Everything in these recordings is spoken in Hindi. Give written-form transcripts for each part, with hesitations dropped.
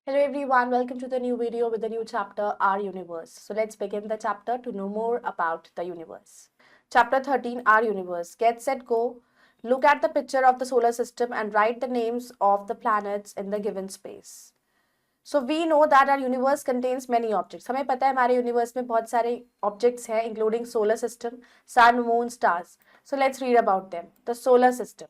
Hello everyone, welcome to the new video with the new chapter, Our Universe. So let's begin the chapter to know more about the universe. Chapter 13, Our Universe. Get set, go. Look at the picture of the solar system and write the names of the planets in the given space. So we know that our universe contains many objects. हमें पता है हमारे यूनिवर्स में बहुत सारे objects हैं, including solar system, sun, moon, stars. So let's read about them. The solar system.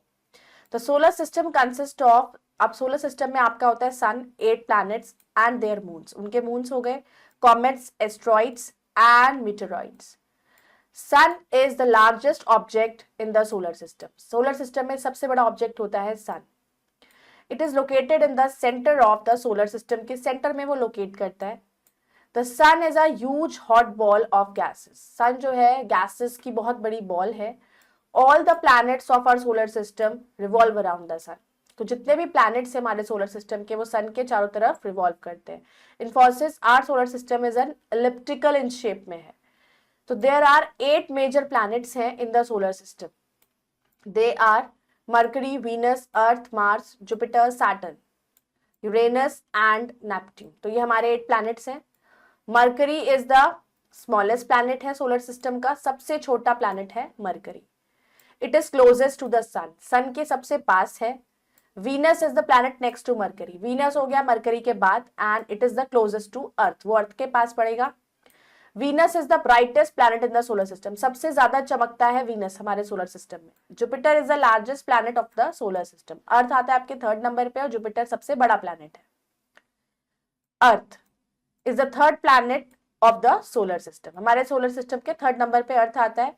The solar system consists of, अब सोलर सिस्टम में आपका होता है sun, 8 planets and their moons, उनके मून्स हो गए, comets, asteroids and meteoroids. Sun is the largest object in the solar system. Solar system में सबसे बड़ा ऑब्जेक्ट होता है sun. It is located in the centre of the solar system. के सेंटर में वो लोकेट करता है. The sun is a huge hot ball of gases. Sun जो है गैसेस की बहुत बड़ी बॉल है. All the planets of our solar system revolve around the sun. तो जितने भी प्लैनेट्स हैं हमारे सोलर सिस्टम के वो सन के चारों तरफ रिवॉल्व करते हैं. Infosys our solar system is an elliptical in shape में है. तो देयर आर 8 मेजर प्लैनेट्स हैं in the solar system. They are Mercury, Venus, Earth, Mars, Jupiter, Saturn, Uranus and Neptune. तो ये हमारे 8 प्लैनेट्स हैं. Mercury is the smallest planet है सोलर सिस्टम का. सबसे छोटा प्लैनेट है Mercury. It is closest to the sun. Sun के सबसे पास है. Venus is the planet next to Mercury. Venus हो गया मरकरी के बाद and it is the closest to Earth. वो अर्थ के पास पड़ेगा. Venus is the brightest planet in the solar system. सबसे ज्यादा चमकता है Venus हमारे सोलर सिस्टम में. Jupiter is the largest planet of the solar system. अर्थ आता है आपके 3rd नंबर पे और जुपिटर सबसे बड़ा प्लैनेट है. अर्थ is the 3rd planet of the solar system. हमारे सोलर सिस्टम के 3rd नंबर पे अर्थ आता है.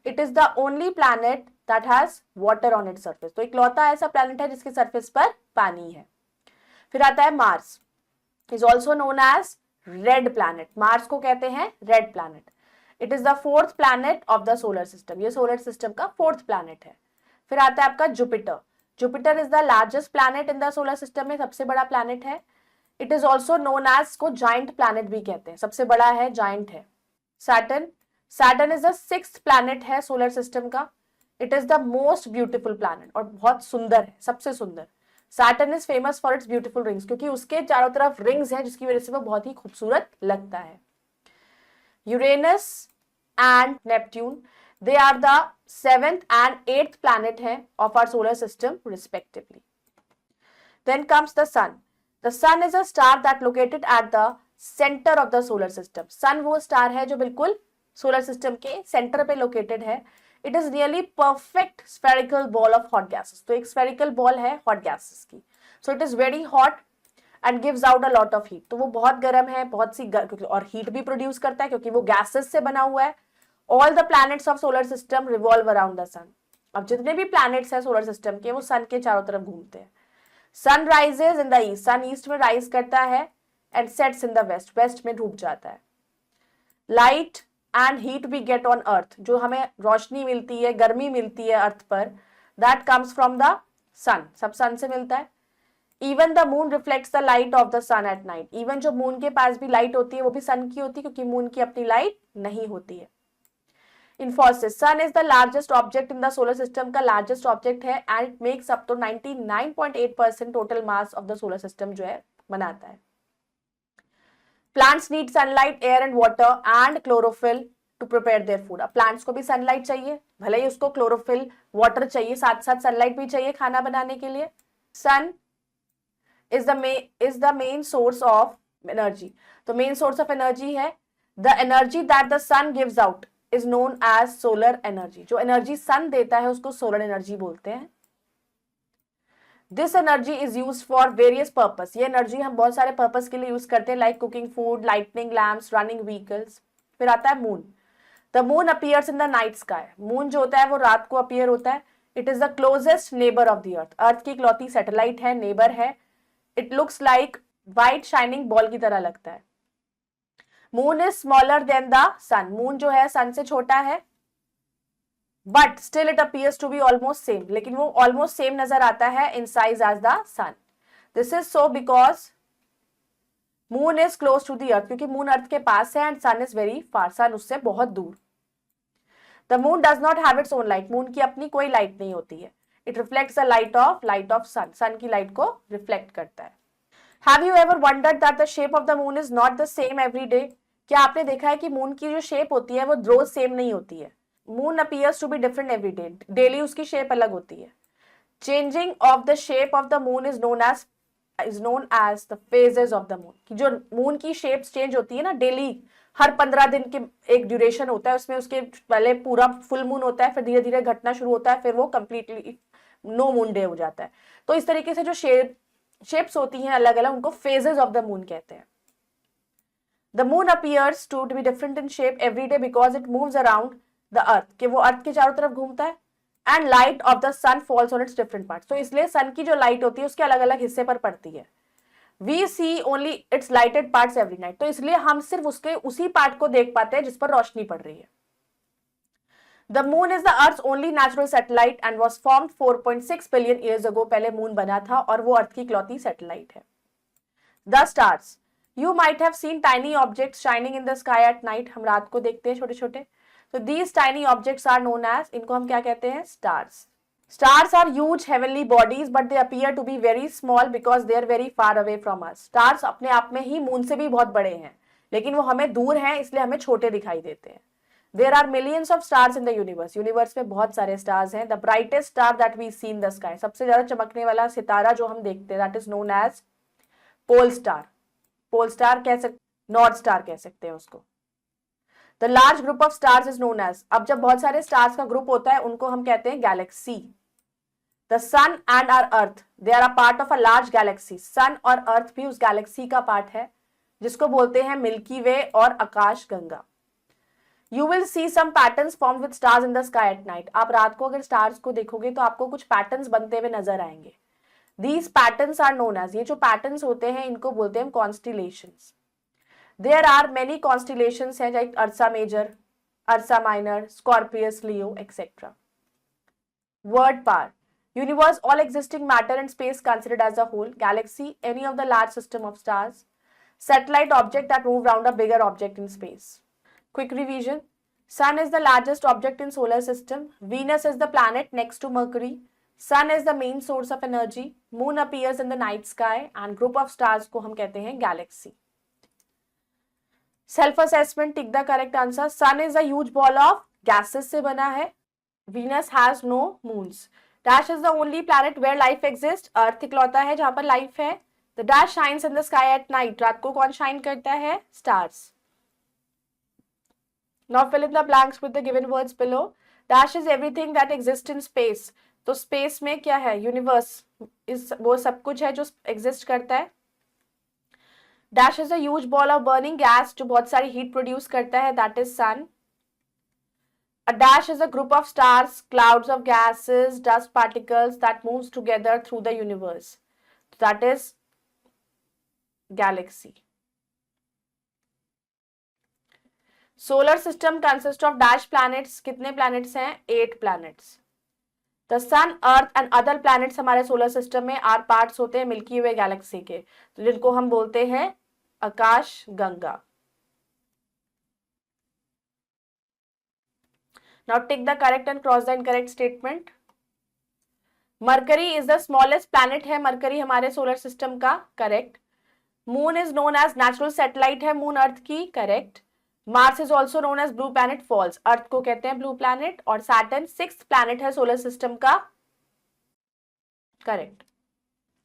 It is the only planet that has water on its surface. तो इकलौता ऐसा प्लैनेट है जिसके सरफेस पर पानी है. फिर आता है Mars. Is also known as red planet. Mars को कहते हैं red planet. It is the 4th planet of the solar system. ये सोलर सिस्टम का 4th प्लैनेट है. फिर आता है आपका Jupiter. Jupiter is the largest planet in the solar system में, सबसे बड़ा प्लैनेट है. It is also known as, को जाइंट प्लैनेट भी कहते हैं, सबसे बड़ा है, जाइंट है. Saturn. Saturn is the 6th planet है सोलर सिस्टम का. It is the most beautiful planet और बहुत सुंदर है, सबसे सुंदर. Saturn is famous for its beautiful rings, क्योंकि उसके चारों तरफ रिंग्स हैं जिसकी वजह से वो बहुत ही खूबसूरत लगता है. Uranus and Neptune, they are the 7th and 8th planet है of our solar system respectively. Then comes the sun. The sun is a star that located at the centre of the solar system. Sun वो स्टार है जो बिल्कुल सोलर सिस्टम के सेंटर पे लोकेटेड है. It is really perfect spherical ball of hot gases. तो एक स्फेरिकल बॉल है हॉट गैसेस की. So it is very hot and gives out a lot of heat. तो वो बहुत गर्म है, बहुत सी और हीट भी प्रोड्यूस करता है क्योंकि वो गैसेस से बना हुआ है. All the planets of solar system revolve around the sun. अब जितने भी प्लैनेट्स हैं सोलर सिस्टम के वो सन के चारों तरफ घूमते हैं. Sun rises in the east. Sun east में राइज करता है and sets in the west. West में डूब जाता है. Light and heat we get on earth. जो हमें रोशनी मिलती है, गर्मी मिलती है अर्थ पर, that comes from the sun. सब सन से मिलता है. Even the moon reflects the light of the sun at night. Even जो मून के पास भी लाइट होती है वो भी सन की होती है, क्योंकि मून की अपनी लाइट नहीं होती है. Infosys. Sun is the largest object in the solar system का लार्जेस्ट ऑब्जेक्ट है and it makes up to 99.8% total mass of the solar system जो है बनाता है. Plants need sunlight, air and water and chlorophyll to prepare their food. अब plants को भी sunlight चाहिए, भले ही उसको chlorophyll, water चाहिए, साथ साथ sunlight भी चाहिए खाना बनाने के लिए. Sun is the main source of energy. तो main source of energy है. The energy that the sun gives out is known as solar energy. जो energy sun देता है उसको solar energy बोलते हैं. This energy is use for various purpose. ये एनर्जी हम बहुत सारे पर्पस के लिए यूज करते हैं, like cooking food, lightning lamps, running vehicles. फिर आता है moon. The moon appears in the night sky. Moon जो होता है वो रात को अपीयर होता है. It is the closest neighbour of the Earth. Earth की इकलौती सैटेलाइट है, नेबर है. It looks like white shining ball की तरह लगता है. Moon is smaller than the sun. Moon जो है सन से छोटा है, but still it appears to be almost same. लेकिन वो ऑलमोस्ट सेम नजर आता है in size as the sun. This is so because moon is close to the Earth, क्योंकि मून अर्थ के पास है and sun is very far. Sun उससे बहुत दूर. The moon does not have its own light. Moon की अपनी कोई लाइट नहीं होती है. It reflects the light of sun. Sun की लाइट को रिफ्लेक्ट करता है. Have you ever wondered that the shape of the moon is not the same every day? क्या आपने देखा है कि मून की जो शेप होती है वो रोज सेम नहीं होती है. Moon appears to be different every day. Daily उसकी शेप अलग होती है. Changing of the shape of the moon is known as the phases of the moon. कि जो मून की शेप्स चेंज होती है ना डेली, हर 15 दिन के एक ड्यूरेशन होता है, उसमें उसके पहले पूरा फुल मून होता है, फिर धीरे धीरे घटना शुरू होता है, फिर वो कंप्लीटली नो मून डे हो जाता है. तो इस तरीके से जो शेप्स होती हैं अलग अलग, उनको फेजेस ऑफ द मून कहते हैं. The moon appears to be different in shape every day because it moves around the earth, कि वो अर्थ के चारों तरफ घूमता है. And light of the sun falls on its different part. तो इसलिए सन की जो लाइट होती है उसके अलग अलग हिस्से पर पड़ती है. We see only its lighted parts every night. तो इसलिए हम सिर्फ उसके उसी पार्ट को देख पाते हैं जिस पर रोशनी पड़ रही है. The moon is the Earth's only natural satellite and was formed 4.6 billion years ago. पहले मून बना था और वो अर्थ की इकलौती सैटेलाइट है. The stars. You might have seen tiny objects shining in the sky at night. हम रात को देखते हैं छोटे छोटे. So these tiny objects are known as, इनको हम क्या कहते हैं? Stars. Stars are huge heavenly bodies but they appear to be very small because they are very far away from us. Stars अपने आप में ही मून से भी बहुत बड़े हैं, लेकिन वो हमें दूर हैं, इसलिए हमें छोटे दिखाई देते हैं. There are millions of stars in the universe. Universe में बहुत सारे स्टार्स हैं. The brightest star that we see in the sky, सबसे ज्यादा चमकने वाला सितारा जो हम देखते हैं, that is known as pole star. Pole star कह सकते, नॉर्थ स्टार कह सकते हैं उसको. The large group of stars is known as, अब जब बहुत सारे स्टार्स का ग्रुप होता है उनको हम कहते हैं Galaxy. The sun and our earth, they are a part of a large galaxy. सन और अर्थ भी उस गैलेक्सी का पार्ट है जिसको बोलते हैं मिल्की वे और आकाश Ganga. You will see some patterns formed with stars in the sky at night. आप रात को अगर स्टार्स को देखोगे तो आपको कुछ पैटर्न्स बनते हुए नजर आएंगे. These patterns are known as, ये जो पैटर्न्स होते हैं इनको बोलते हैं constellations. There are many constellations हैं, like Ursa Major, Ursa Minor, Scorpius, Leo, etc. Word power. Universe, all existing matter and space considered as a whole. Galaxy, any of the large system of stars. Satellite, object that move around a bigger object in space. Quick revision. Sun is the largest object in solar system. Venus is the planet next to Mercury. Sun is the main source of energy. Moon appears in the night sky and group of stars को हम कहते हैं galaxy. Self assessment, tick the correct answer. Sun is a huge ball of gases से बना है. Venus has no moons. Dash is the only planet where life exists. Earth इकलौता है जहाँ पर life है. The dash shines in the sky at night. रात को कौन shine करता है? Stars. Now fill in the blanks with the given words below. Dash is everything that exists in space. तो space में क्या है? Universe is वो सब कुछ है जो exist करता है. Dash is a huge ball of burning gas जो बहुत सारी heat produce करता है. That is sun. A dash is a group of stars, clouds of gases, dust particles that moves together through the universe. That is galaxy. Solar system consists of dash planets. कितने planets हैं? 8 planets. The sun, earth and other planets हमारे solar system में are parts होते हैं मिल्की वे galaxy के, जिनको हम बोलते हैं आकाश Ganga. Now tick the correct and cross the incorrect statement. Mercury is the smallest planet है. Mercury हमारे solar system का, correct. Moon is known as natural satellite है. Moon अर्थ की, correct. Mars is also known as blue planet, false. अर्थ को कहते हैं blue planet. और Saturn 6th planet है solar system का, correct.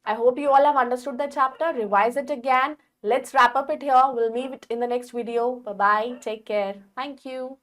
I hope you all have understood the chapter. Revise it again. Let's wrap up it here. We'll meet in the next video. Bye bye. Take care. Thank you.